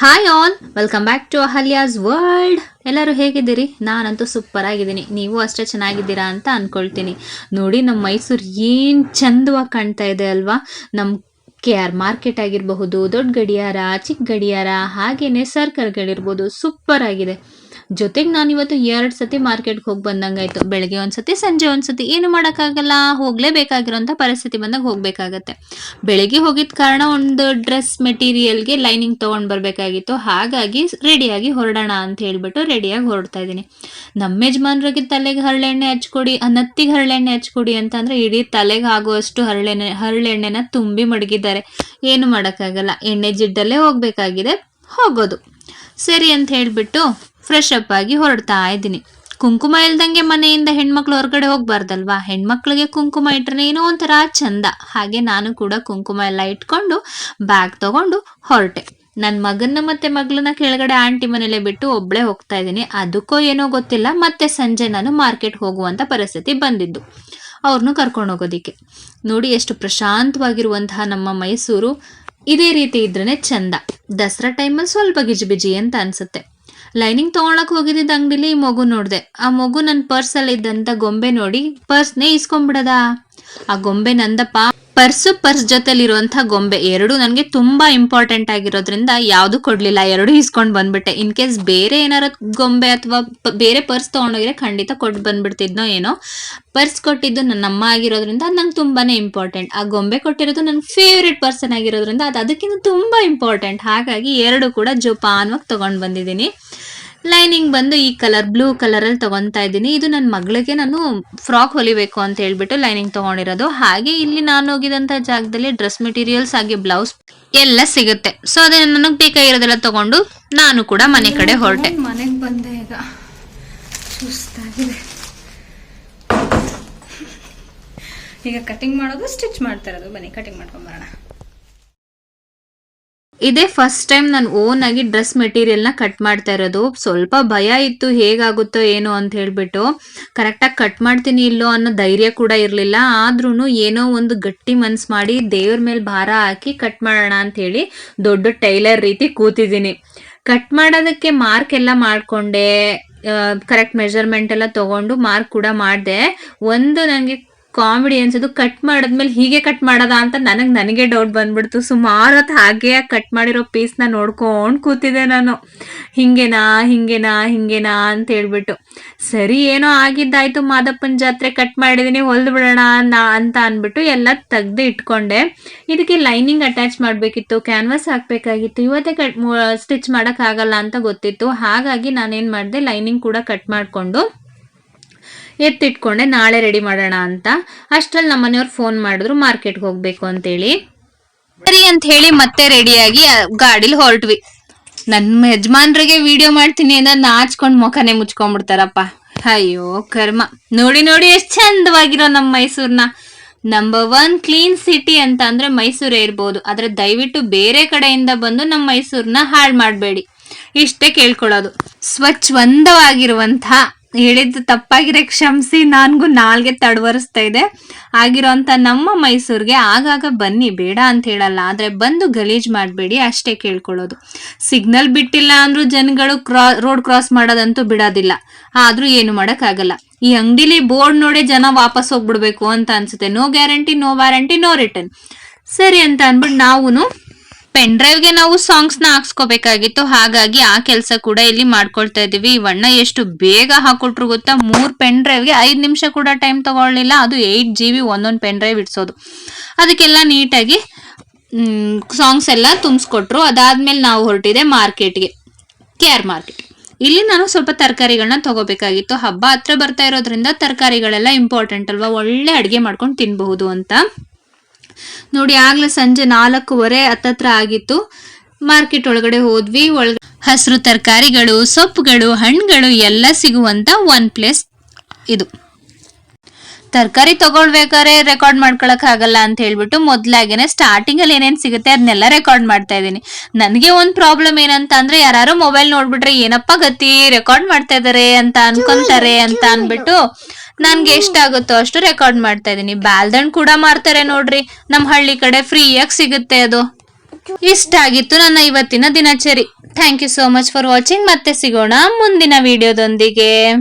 Hi all, welcome back to Ahalya's world. ಎಲ್ಲರೂ ಹೇಗಿದ್ದೀರಿ? ನಾನಂತೂ ಸೂಪರ್ ಆಗಿದ್ದೀನಿ. ನೀವು ಅಷ್ಟೇ ಚೆನ್ನಾಗಿದ್ದೀರಾ ಅಂತ ಅನ್ಕೊಳ್ತೀನಿ. ನೋಡಿ, ನಮ್ಮ ಮೈಸೂರು ಏನು ಚಂದವಾಗಿ ಕಾಣ್ತಾ ಇದೆ ಅಲ್ವಾ? ನಮ್ಮ KR ಮಾರ್ಕೆಟ್ ಆಗಿರಬಹುದು, ದೊಡ್ಡ ಗಡಿಯಾರ, ಚಿಕ್ಕ ಗಡಿಯಾರ, ಹಾಗೇನೆ ಸರ್ಕಲ್ಗಳಿರ್ಬೋದು, ಸೂಪರ್ ಆಗಿದೆ. ಜೊತೆಗೆ ನಾನು ಇವತ್ತು 2 ಸತಿ ಮಾರ್ಕೆಟ್ಗೆ ಹೋಗಿ ಬಂದಂಗಾಯ್ತು. ಬೆಳಗ್ಗೆ ಒಂದ್ಸತಿ, ಸಂಜೆ ಒಂದ್ಸತಿ. ಏನು ಮಾಡೋಕ್ಕಾಗಲ್ಲ, ಹೋಗಲೇಬೇಕಾಗಿರೋಂಥ ಪರಿಸ್ಥಿತಿ ಬಂದಾಗ ಹೋಗಬೇಕಾಗತ್ತೆ. ಬೆಳಗ್ಗೆ ಹೋಗಿದ್ದ ಕಾರಣ ಒಂದು ಡ್ರೆಸ್ ಮೆಟೀರಿಯಲ್ಗೆ ಲೈನಿಂಗ್ ತೊಗೊಂಡು ಬರಬೇಕಾಗಿತ್ತು. ಹಾಗಾಗಿ ರೆಡಿಯಾಗಿ ಹೊರಡೋಣ ಅಂತ ಹೇಳ್ಬಿಟ್ಟು ರೆಡಿಯಾಗಿ ಹೊರಡ್ತಾ ಇದ್ದೀನಿ. ನಮ್ಮ ಯಜಮಾನ್ರಿಗೆ ತಲೆಗೆ ಹರಳೆಣ್ಣೆ ಹಚ್ಕೊಡಿ, ನತ್ತಿಗೆ ಹರಳೆಣ್ಣೆ ಹಚ್ಕೊಡಿ ಅಂತಂದರೆ ಇಡೀ ತಲೆಗೆ ಆಗುವಷ್ಟು ಹರಳೆಣ್ಣೆನ ತುಂಬಿ ಮಡಗಿದ್ದಾರೆ. ಏನು ಮಾಡೋಕ್ಕಾಗಲ್ಲ, ಎಣ್ಣೆ ಜಿಡ್ಡಲ್ಲೇ ಹೋಗಬೇಕಾಗಿದೆ, ಹೋಗೋದು ಸರಿ ಅಂತ ಹೇಳಿಬಿಟ್ಟು ಫ್ರೆಶ್ ಅಪ್ ಆಗಿ ಹೊರಡ್ತಾ ಇದ್ದೀನಿ. ಕುಂಕುಮ ಇಲ್ದಂಗೆ ಮನೆಯಿಂದ ಹೆಣ್ಮಕ್ಳು ಹೊರಗಡೆ ಹೋಗ್ಬಾರ್ದಲ್ವಾ? ಹೆಣ್ಮಕ್ಳಿಗೆ ಕುಂಕುಮ ಇಟ್ರೆ ಏನೋ ಒಂಥರ ಚಂದ. ಹಾಗೆ ನಾನು ಕೂಡ ಕುಂಕುಮ ಎಲ್ಲ ಇಟ್ಕೊಂಡು ಬ್ಯಾಗ್ ತಗೊಂಡು ಹೊರಟೆ. ನನ್ನ ಮಗನ್ನ ಮತ್ತೆ ಮಗಳನ್ನ ಕೆಳಗಡೆ ಆಂಟಿ ಮನೇಲೆ ಬಿಟ್ಟು ಒಬ್ಳೆ ಹೋಗ್ತಾ ಇದ್ದೀನಿ. ಅದಕ್ಕೋ ಏನೋ ಗೊತ್ತಿಲ್ಲ, ಮತ್ತೆ ಸಂಜೆ ನಾನು ಮಾರ್ಕೆಟ್ ಹೋಗುವಂಥ ಪರಿಸ್ಥಿತಿ ಬಂದಿದ್ದು ಅವ್ರನ್ನೂ ಕರ್ಕೊಂಡು ಹೋಗೋದಿಕ್ಕೆ. ನೋಡಿ, ಎಷ್ಟು ಪ್ರಶಾಂತವಾಗಿರುವಂತಹ ನಮ್ಮ ಮೈಸೂರು ಇದೇ ರೀತಿ ಇದ್ರೇ ಚಂದ. ದಸರಾ ಟೈಮಲ್ಲಿ ಸ್ವಲ್ಪ ಗಿಜಿಬಿಜಿ ಅಂತ ಅನ್ಸುತ್ತೆ. ಲೈನಿಂಗ್ ತೊಗೊಳಕ್ ಹೋಗಿದ್ದ ಅಂಗಡಿಲಿ ಈ ಮಗು ನೋಡಿದೆ. ಆ ಮಗು ನನ್ನ ಪರ್ಸಲ್ಲಿ ಇದ್ದಂಥ ಗೊಂಬೆ ನೋಡಿ ಪರ್ಸ್ನೇ ಇಸ್ಕೊಂಡ್ಬಿಡದ. ಆ ಗೊಂಬೆ ನಂದಪ್ಪ. ಪರ್ಸ್ ಜೊತೆಲಿರುವಂಥ ಗೊಂಬೆ ಎರಡು ನನಗೆ ತುಂಬಾ ಇಂಪಾರ್ಟೆಂಟ್ ಆಗಿರೋದ್ರಿಂದ ಯಾವುದು ಕೊಡ್ಲಿಲ್ಲ, ಎರಡು ಇಸ್ಕೊಂಡು ಬಂದ್ಬಿಟ್ಟೆ. ಇನ್ ಕೇಸ್ ಬೇರೆ ಏನಾರ ಗೊಂಬೆ ಅಥವಾ ಬೇರೆ ಪರ್ಸ್ ತೊಗೊಂಡೋಗಿದ್ರೆ ಖಂಡಿತ ಕೊಟ್ಟು ಬಂದ್ಬಿಡ್ತಿದ್ನೋ ಏನೋ. ಪರ್ಸ್ ಕೊಟ್ಟಿದ್ದು ನನ್ನ ಅಮ್ಮ ಆಗಿರೋದ್ರಿಂದ ಅದು ನಂಗೆ ತುಂಬಾನೇ ಇಂಪಾರ್ಟೆಂಟ್. ಆ ಗೊಂಬೆ ಕೊಟ್ಟಿರೋದು ನನ್ನ ಫೇವ್ರೆಟ್ ಪರ್ಸನ್ ಆಗಿರೋದ್ರಿಂದ ಅದು ಅದಕ್ಕಿಂತ ತುಂಬಾ ಇಂಪಾರ್ಟೆಂಟ್. ಹಾಗಾಗಿ ಎರಡು ಕೂಡ ಜೋಪಾನವಾಗಿ ತಗೊಂಡು ಬಂದಿದ್ದೀನಿ. ಲೈನಿಂಗ್ ಬಂದು ಈ ಕಲರ್, ಬ್ಲೂ ಕಲರಲ್ಲಿ ತಗೊತಾ ಇದ್ದೀನಿ. ಇದು ನನ್ನ ಮಗಳಿಗೆ ನಾನು ಫ್ರಾಕ್ ಹೊಲಿಬೇಕು ಅಂತ ಹೇಳ್ಬಿಟ್ಟು ಲೈನಿಂಗ್ ತಗೊಂಡಿರೋದು. ಹಾಗೆ ಇಲ್ಲಿ ನಾನು ಹೋಗಿದಂಥ ಜಾಗದಲ್ಲಿ ಡ್ರೆಸ್ ಮೆಟೀರಿಯಲ್ಸ್ ಹಾಗೆ ಬ್ಲೌಸ್ ಎಲ್ಲ ಸಿಗುತ್ತೆ. ಸೊ ಅದನ್ನ ನನಗೆ ಬೇಕಾಗಿರೋದೆಲ್ಲ ತಗೊಂಡು ನಾನು ಕೂಡ ಮನೆ ಕಡೆ ಹೊರಟೆ. ಮನೆಗೆ ಬಂದೆ, ಈಗ ಸುಸ್ತಾಗಿದೆ. ಈಗ ಕಟಿಂಗ್ ಮಾಡೋದು, ಸ್ಟಿಚ್ ಮಾಡ್ತಾ ಇರೋದು. ಬನ್ನಿ ಕಟಿಂಗ್ ಮಾಡ್ಕೊಂಬರೋಣ. ಇದೇ ಫಸ್ಟ್ ಟೈಮ್ ನಾನು ಓನ್ ಆಗಿ ಡ್ರೆಸ್ ಮೆಟೀರಿಯಲ್ನ ಕಟ್ ಮಾಡ್ತಾ ಇರೋದು. ಸ್ವಲ್ಪ ಭಯ ಇತ್ತು, ಹೇಗಾಗುತ್ತೋ ಏನೋ ಅಂತ ಹೇಳ್ಬಿಟ್ಟು. ಕರೆಕ್ಟಾಗಿ ಕಟ್ ಮಾಡ್ತೀನಿ ಇಲ್ಲೋ ಅನ್ನೋ ಧೈರ್ಯ ಕೂಡ ಇರಲಿಲ್ಲ. ಆದ್ರೂ ಏನೋ ಒಂದು ಗಟ್ಟಿ ಮನ್ಸು ಮಾಡಿ ದೇವ್ರ ಮೇಲೆ ಭಾರ ಹಾಕಿ ಕಟ್ ಮಾಡೋಣ ಅಂತ ಹೇಳಿ ದೊಡ್ಡ ಟೈಲರ್ ರೀತಿ ಕೂತಿದ್ದೀನಿ. ಕಟ್ ಮಾಡೋದಕ್ಕೆ ಮಾರ್ಕ್ ಎಲ್ಲ ಮಾಡಿಕೊಂಡೆ, ಕರೆಕ್ಟ್ ಮೆಜರ್ಮೆಂಟ್ ಎಲ್ಲ ತಗೊಂಡು ಮಾರ್ಕ್ ಕೂಡ ಮಾಡಿದೆ. ಒಂದು ನನಗೆ ಕಾಮಿಡಿ ಅನ್ಸೋದು, ಕಟ್ ಮಾಡಿದ್ಮೇಲೆ ಹೀಗೆ ಕಟ್ ಮಾಡೋದ ಅಂತ ನನಗೆ ಡೌಟ್ ಬಂದ್ಬಿಡ್ತು. ಸುಮಾರು ಹೊತ್ತು ಹಾಗೆ ಕಟ್ ಮಾಡಿರೋ ಪೀಸ್ನ ನೋಡ್ಕೊಂಡು ಕೂತಿದ್ದೆ ನಾನು. ಹಿಂಗೇನಾ ಅಂತ ಹೇಳ್ಬಿಟ್ಟು. ಸರಿ, ಏನೋ ಆಗಿದ್ದಾಯ್ತು, ಮಾದಪ್ಪನ ಜಾತ್ರೆ ಕಟ್ ಮಾಡಿದ್ದೀನಿ, ಹೊಲ್ದು ಬಿಡೋಣ ಅಂತ ಅಂದ್ಬಿಟ್ಟು ಎಲ್ಲ ತೆಗ್ದು ಇಟ್ಕೊಂಡೆ. ಇದಕ್ಕೆ ಲೈನಿಂಗ್ ಅಟ್ಯಾಚ್ ಮಾಡಬೇಕಿತ್ತು, ಕ್ಯಾನ್ವಾಸ್ ಹಾಕಬೇಕಾಗಿತ್ತು. ಇವತ್ತೇ ಸ್ಟಿಚ್ ಮಾಡೋಕ್ಕಾಗಲ್ಲ ಅಂತ ಗೊತ್ತಿತ್ತು. ಹಾಗಾಗಿ ನಾನೇನು ಮಾಡಿದೆ, ಲೈನಿಂಗ್ ಕೂಡ ಕಟ್ ಮಾಡಿಕೊಂಡು ಎತ್ತಿಟ್ಕೊಂಡೆ, ನಾಳೆ ರೆಡಿ ಮಾಡೋಣ ಅಂತ. ಅಷ್ಟ್ರಲ್ಲಿ ನಮ್ಮ ಮನೆಯವ್ರು ಫೋನ್ ಮಾಡಿದ್ರು ಮಾರ್ಕೆಟ್ಗೆ ಹೋಗ್ಬೇಕು ಅಂತೇಳಿ. ಸರಿ ಅಂತ ಹೇಳಿ ಮತ್ತೆ ರೆಡಿಯಾಗಿ ಗಾಡಿಲಿ ಹೊರಟ್ವಿ. ನನ್ನ ಯಜಮಾನ್ರಿಗೆ ವಿಡಿಯೋ ಮಾಡ್ತೀನಿ ಅಂದ್ರೆ ನಾಚ್ಕೊಂಡು ಮುಖನೇ ಮುಚ್ಕೊಂಡ್ಬಿಡ್ತಾರಪ್ಪ. ಅಯ್ಯೋ ಕರ್ಮ. ನೋಡಿ ಎಷ್ಟು ಚಂದವಾಗಿರೋ ನಮ್ಮ ಮೈಸೂರ್ನ. ನಂಬರ್ 1 ಕ್ಲೀನ್ ಸಿಟಿ ಅಂತ ಅಂದ್ರೆ ಮೈಸೂರೇ ಇರ್ಬೋದು. ಆದ್ರೆ ದಯವಿಟ್ಟು ಬೇರೆ ಕಡೆಯಿಂದ ಬಂದು ನಮ್ಮ ಮೈಸೂರ್ನ ಹಾಳು ಮಾಡಬೇಡಿ, ಇಷ್ಟೇ ಕೇಳ್ಕೊಳ್ಳೋದು. ಸ್ವಚ್ಛಂದವಾಗಿರುವಂಥ, ಹೇಳಿದ್ದು ತಪ್ಪಾಗಿರೋ ಕ್ಷಮಿಸಿ, ನನಗೂ ನಾಲ್ಗೆ ತಡವರಿಸ್ತಾ ಇದೆ. ಆಗಿರೋಂಥ ನಮ್ಮ ಮೈಸೂರಿಗೆ ಆಗಾಗ ಬನ್ನಿ, ಬೇಡ ಅಂತ ಹೇಳಲ್ಲ, ಆದರೆ ಬಂದು ಗಲೀಜ್ ಮಾಡಬೇಡಿ, ಅಷ್ಟೇ ಕೇಳ್ಕೊಳ್ಳೋದು. ಸಿಗ್ನಲ್ ಬಿಟ್ಟಿಲ್ಲ ಅಂದ್ರೂ ಜನಗಳು ರೋಡ್ ಕ್ರಾಸ್ ಮಾಡೋದಂತೂ ಬಿಡೋದಿಲ್ಲ. ಆದರೂ ಏನು ಮಾಡೋಕ್ಕಾಗಲ್ಲ. ಈ ಅಂಗಡಿಲಿ ಬೋರ್ಡ್ ನೋಡಿ ಜನ ವಾಪಸ್ ಹೋಗ್ಬಿಡ್ಬೇಕು ಅಂತ ಅನ್ಸುತ್ತೆ. No guarantee, no warranty, no return. ಸರಿ ಅಂತ ಅಂದ್ಬಿಟ್ಟು ನಾವು ಪೆನ್ ಡ್ರೈವ್ಗೆ ನಾವು ಸಾಂಗ್ಸ್ನ ಹಾಕ್ಸ್ಕೋಬೇಕಾಗಿತ್ತು. ಹಾಗಾಗಿ ಆ ಕೆಲಸ ಕೂಡ ಇಲ್ಲಿ ಮಾಡ್ಕೊಳ್ತಾ ಇದೀವಿ. ಇವಣ್ಣ ಎಷ್ಟು ಬೇಗ ಹಾಕೊಟ್ರು ಗೊತ್ತಾ? 3 ಪೆನ್ ಡ್ರೈವ್ಗೆ 5 ನಿಮಿಷ ಕೂಡ ಟೈಮ್ ತಗೊಳ್ಳಿಲ್ಲ. ಅದು 8 GB ಒಂದೊಂದು ಪೆನ್ ಡ್ರೈವ್ ಇಡ್ಸೋದು. ಅದಕ್ಕೆಲ್ಲ ನೀಟಾಗಿ ಸಾಂಗ್ಸ್ ಎಲ್ಲ ತುಂಬಿಸ್ಕೊಟ್ರು. ಅದಾದ್ಮೇಲೆ ನಾವು ಹೊರಟಿದೆ ಮಾರ್ಕೆಟ್ಗೆ, KR ಮಾರ್ಕೆಟ್. ಇಲ್ಲಿ ನಾನು ಸ್ವಲ್ಪ ತರಕಾರಿಗಳನ್ನ ತಗೋಬೇಕಾಗಿತ್ತು. ಹಬ್ಬ ಹತ್ರ ಬರ್ತಾ ಇರೋದ್ರಿಂದ ತರಕಾರಿಗಳೆಲ್ಲ ಇಂಪಾರ್ಟೆಂಟ್ ಅಲ್ವಾ, ಒಳ್ಳೆ ಅಡುಗೆ ಮಾಡ್ಕೊಂಡು ತಿನ್ಬಹುದು ಅಂತ. ನೋಡಿ, ಆಗ್ಲೇ ಸಂಜೆ 4:15 ಹತ್ತತ್ರ ಆಗಿತ್ತು. ಮಾರ್ಕೆಟ್ ಒಳಗಡೆ ಹೋದ್ವಿ. ಹಸಿರು ತರಕಾರಿಗಳು, ಸೊಪ್ಪುಗಳು, ಹಣ್ಣುಗಳು ಎಲ್ಲ ಸಿಗುವಂತ ಒನ್ ಪ್ಲೇಸ್ ಇದು. ತರಕಾರಿ ತಗೊಳ್ಬೇಕಾದ್ರೆ ರೆಕಾರ್ಡ್ ಮಾಡ್ಕೊಳಕ್ ಆಗಲ್ಲ ಅಂತ ಹೇಳ್ಬಿಟ್ಟು ಮೊದ್ಲಾಗೇನೆ ಸ್ಟಾರ್ಟಿಂಗ್ ಅಲ್ಲಿ ಏನೇನ್ ಸಿಗುತ್ತೆ ಅದನ್ನೆಲ್ಲ ರೆಕಾರ್ಡ್ ಮಾಡ್ತಾ ಇದ್ದೀನಿ. ನನಗೆ ಒಂದ್ ಪ್ರಾಬ್ಲಮ್ ಏನಂತ ಅಂದ್ರೆ, ಯಾರು ಮೊಬೈಲ್ ನೋಡ್ಬಿಟ್ರೆ ಏನಪ್ಪಾ ಗತಿ, ರೆಕಾರ್ಡ್ ಮಾಡ್ತಾ ಇದಾರೆ ಅಂತ ಅನ್ಕೊಂತಾರೆ ಅಂತ ಅನ್ಬಿಟ್ಟು ನನ್ಗೆ ಎಷ್ಟಾಗುತ್ತೋ ಅಷ್ಟು ರೆಕಾರ್ಡ್ ಮಾಡ್ತಾ ಇದೀನಿ. ಬಾಲ್ದಣ್ಣು ಕೂಡ ಮಾರ್ತಾರೆ ನೋಡ್ರಿ, ನಮ್ ಹಳ್ಳಿ ಕಡೆ ಫ್ರೀಯಾಗಿ ಸಿಗುತ್ತೆ ಅದು. ಇಷ್ಟ ಆಗಿತ್ತು ನನ್ನ ಇವತ್ತಿನ ದಿನಚರಿ. Thank you so much for watching. ಮತ್ತೆ ಸಿಗೋಣ ಮುಂದಿನ ವಿಡಿಯೋದೊಂದಿಗೆ.